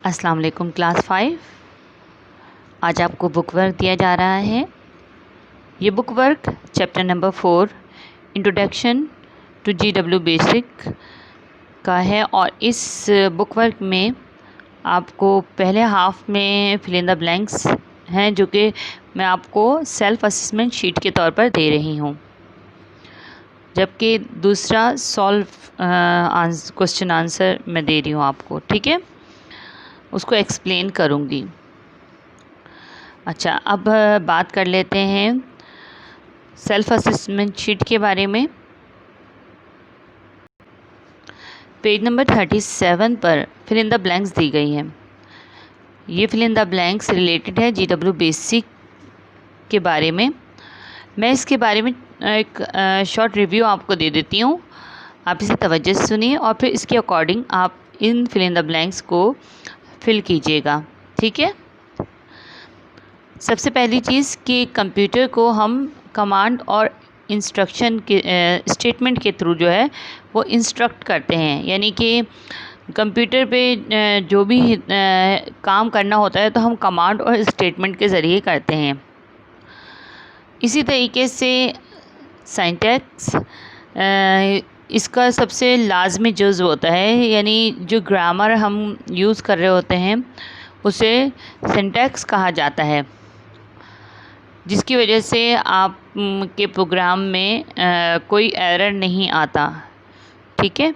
अस्सलाम वालेकुम क्लास 5। आज आपको बुक वर्क दिया जा रहा है। ये book work chapter number 4 introduction to GW BASIC का है और इस बुक वर्क में आपको पहले हाफ में फिल इन द ब्लैंक्स हैं जो कि मैं आपको सेल्फ असेसमेंट शीट के तौर पर दे रही हूँ, जबकि दूसरा सॉल्व क्वेश्चन आंसर मैं दे रही हूँ आपको। ठीक है, उसको एक्सप्लेन करूँगी। अच्छा, अब बात कर लेते हैं सेल्फ असेसमेंट शीट के बारे में। पेज नंबर 37 पर फिल इन द ब्लैंक्स दी गई हैं। ये fill in the blanks related है जीडब्ल्यू बेसिक के बारे में। मैं इसके बारे में एक शॉर्ट रिव्यू आपको दे देती हूँ, आप इसे तवज्जो से सुनिए और फिर इसके अकॉर्डिंग आप इन फिल इन द ब्लैंक्स को फिल कीजिएगा। ठीक है, सबसे पहली चीज़ कि कंप्यूटर को हम कमांड और इंस्ट्रक्शन के स्टेटमेंट के थ्रू जो है वो इंस्ट्रक्ट करते हैं, यानी कि कंप्यूटर पे जो भी काम करना होता है तो हम कमांड और स्टेटमेंट के ज़रिए करते हैं। इसी तरीके से सिंटैक्स इसका सबसे लाजमी जुज़ होता है, यानी जो ग्रामर हम यूज़ कर रहे होते हैं उसे सिंटैक्स कहा जाता है, जिसकी वजह से आप के प्रोग्राम में कोई एरर नहीं आता। ठीक है,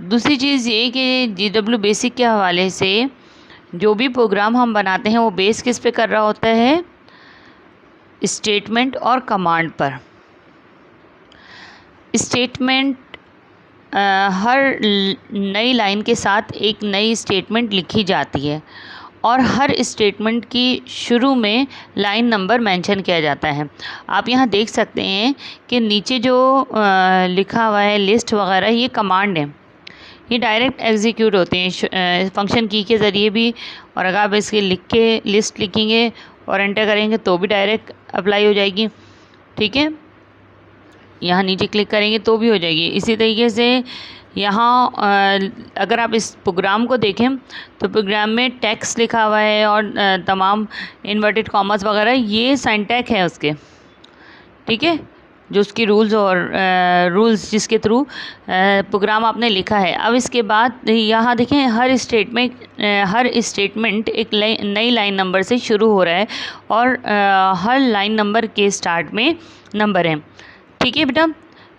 दूसरी चीज़ ये कि जीडब्ल्यू बेसिक के हवाले से जो भी प्रोग्राम हम बनाते हैं वो बेस किस पे कर रहा होता है, स्टेटमेंट और कमांड पर। स्टेटमेंट हर नई लाइन के साथ एक नई स्टेटमेंट लिखी जाती है और हर स्टेटमेंट की शुरू में लाइन नंबर मेंशन किया जाता है। आप यहाँ देख सकते हैं कि नीचे जो लिखा हुआ है लिस्ट वगैरह, ये कमांड है, ये डायरेक्ट एग्जीक्यूट होते हैं फंक्शन की के ज़रिए भी, और अगर आप इसके लिख के लिस्ट लिखेंगे और एंटर करेंगे तो भी डायरेक्ट अप्लाई हो जाएगी। ठीक है, यहाँ नीचे क्लिक करेंगे तो भी हो जाएगी। इसी तरीके से यहाँ अगर आप इस प्रोग्राम को देखें तो प्रोग्राम में टेक्स्ट लिखा हुआ है और तमाम इन्वर्टेड कॉमर्स वगैरह, ये सिंटैक्स है उसके। ठीक है, जो उसकी रूल्स और रूल्स जिसके थ्रू प्रोग्राम आपने लिखा है। अब इसके बाद यहाँ देखें हर स्टेटमेंट एक नई लाइन नंबर से शुरू हो रहा है और हर लाइन नंबर के स्टार्ट में नंबर है। ठीक है बेटा,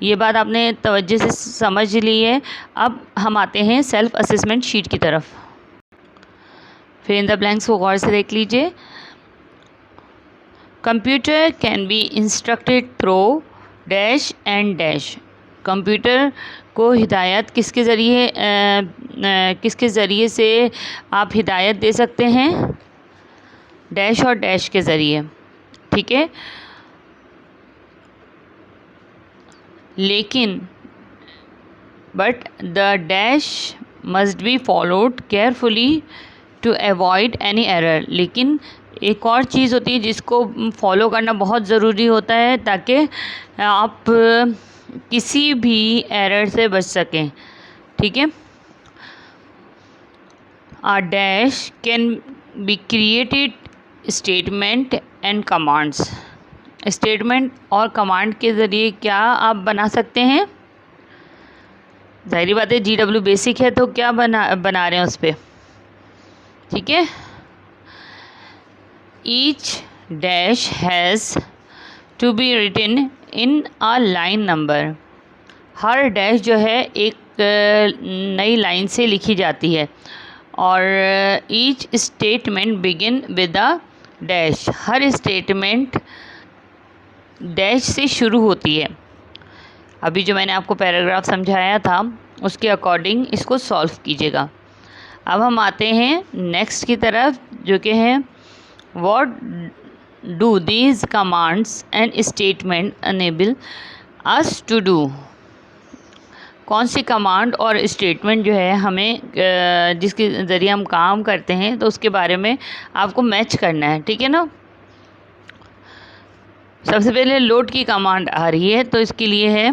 ये बात आपने तवज्जो से समझ ली है। अब हम आते हैं सेल्फ असेसमेंट शीट की तरफ। फिर इन द ब्लैंक्स को गौर से देख लीजिए। Computer can be instructed through dash and dash. Computer को हिदायत किसके ज़रिए से आप हिदायत दे सकते हैं, डैश और डैश के ज़रिए। ठीक है, लेकिन but the dash must be followed carefully to avoid any error. लेकिन एक और चीज़ होती है जिसको फॉलो करना बहुत ज़रूरी होता है ताकि आप किसी भी एरर से बच सकें। ठीक है, ah dash can be created statement and commands. Statement और कमांड के ज़रिए क्या आप बना सकते हैं, ज़ाहिरी बात है जीडब्ल्यू बेसिक है तो क्या बना रहे हैं उस पर। ठीक है, each dash has to be written in a line number. हर डैश जो है एक नई लाइन से लिखी जाती है और each statement begin with a dash. Her statement dash से शुरू होती है। अभी जो मैंने आपको पैराग्राफ समझाया था उसके अकॉर्डिंग इसको सॉल्व कीजिएगा। अब हम आते हैं नेक्स्ट की तरफ, जो कि है what do these commands and statement enable us to do. कौन सी कमांड और स्टेटमेंट जो है हमें जिसके ज़रिए हम काम करते हैं तो उसके बारे में आपको मैच करना है। ठीक है ना, सबसे पहले लोड की कमांड आ रही है तो इसके लिए है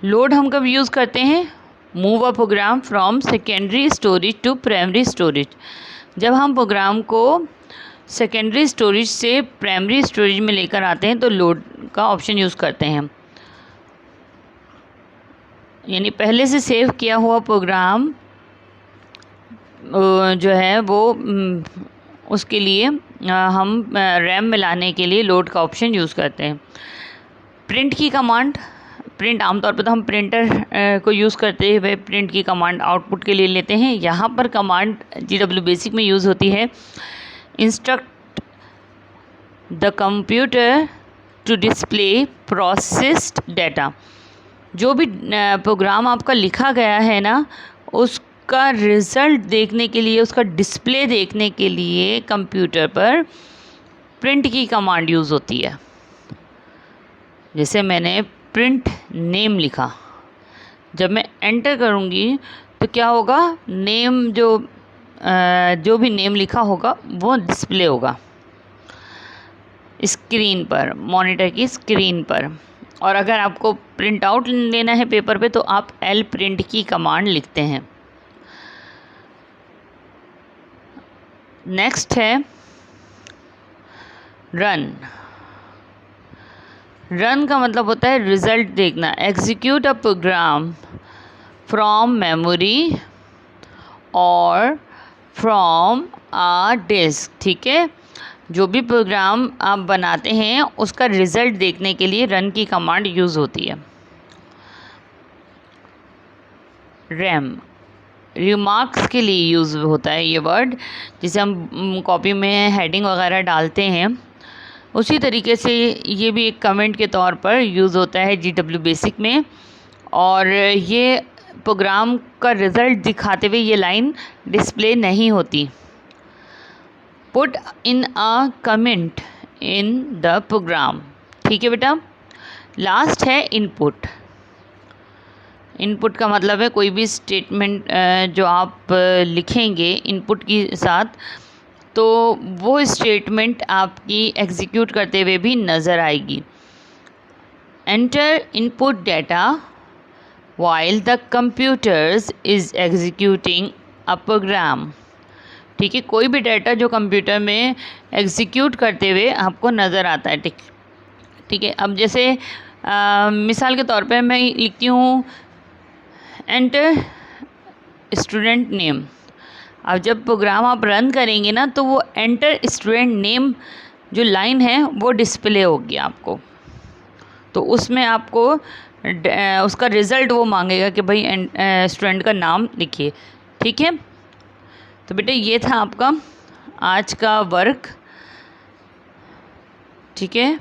लोड हम कब यूज़ करते हैं, move a program from secondary storage to primary storage. जब हम प्रोग्राम को सेकेंडरी स्टोरेज से प्राइमरी स्टोरेज में लेकर आते हैं तो लोड का ऑप्शन यूज़ करते हैं, यानी पहले से सेव किया हुआ प्रोग्राम जो है वो उसके लिए हम रैम में लाने के लिए लोड का ऑप्शन यूज़ करते हैं। प्रिंट की कमांड, प्रिंट आमतौर पर तो हम प्रिंटर को यूज़ करते हुए प्रिंट की कमांड आउटपुट के लिए लेते हैं। यहाँ पर कमांड GW बेसिक में यूज़ होती है, instruct the computer to display processed data. जो भी प्रोग्राम आपका लिखा गया है ना, उसका रिज़ल्ट देखने के लिए, उसका डिस्प्ले देखने के लिए कंप्यूटर पर प्रिंट की कमांड यूज़ होती है। जैसे मैंने प्रिंट नेम लिखा, जब मैं एंटर करूँगी तो क्या होगा, नेम जो भी नेम लिखा होगा वो डिस्प्ले होगा स्क्रीन पर, मॉनिटर की स्क्रीन पर। और अगर आपको प्रिंट आउट लेना है पेपर पे तो आप L प्रिंट की कमांड लिखते हैं। नेक्स्ट है रन। रन का मतलब होता है रिज़ल्ट देखना। Execute a program from memory और फ्रॉम आ डिस्क। ठीक है, जो भी प्रोग्राम आप बनाते हैं उसका रिज़ल्ट देखने के लिए रन की कमांड यूज़ होती है। रैम रिमार्क्स के लिए यूज़ होता है ये वर्ड, जिसे हम कॉपी में हेडिंग वगैरह डालते हैं, उसी तरीके से ये भी एक कमेंट के तौर पर यूज़ होता है GW बेसिक में। और ये प्रोग्राम का रिज़ल्ट दिखाते हुए ये लाइन डिस्प्ले नहीं होती। Put in a comment in the program. ठीक है बेटा। लास्ट है इनपुट। इनपुट का मतलब है कोई भी स्टेटमेंट जो आप लिखेंगे इनपुट के साथ, तो वो स्टेटमेंट आपकी एग्जीक्यूट करते हुए भी नज़र आएगी। Enter input data while the computers is executing a program. ठीक है, कोई भी डाटा जो कंप्यूटर में एग्जीक्यूट करते हुए आपको नज़र आता है। ठीक है, अब जैसे मिसाल के तौर पे मैं लिखती हूँ एंटर स्टूडेंट नेम। अब जब प्रोग्राम आप रन करेंगे ना तो वो एंटर स्टूडेंट नेम जो लाइन है वो डिस्प्ले होगी आपको, तो उसमें आपको उसका रिज़ल्ट वो मांगेगा कि भाई स्टूडेंट का नाम लिखिए। ठीक है, तो बेटे ये था आपका आज का वर्क। ठीक है।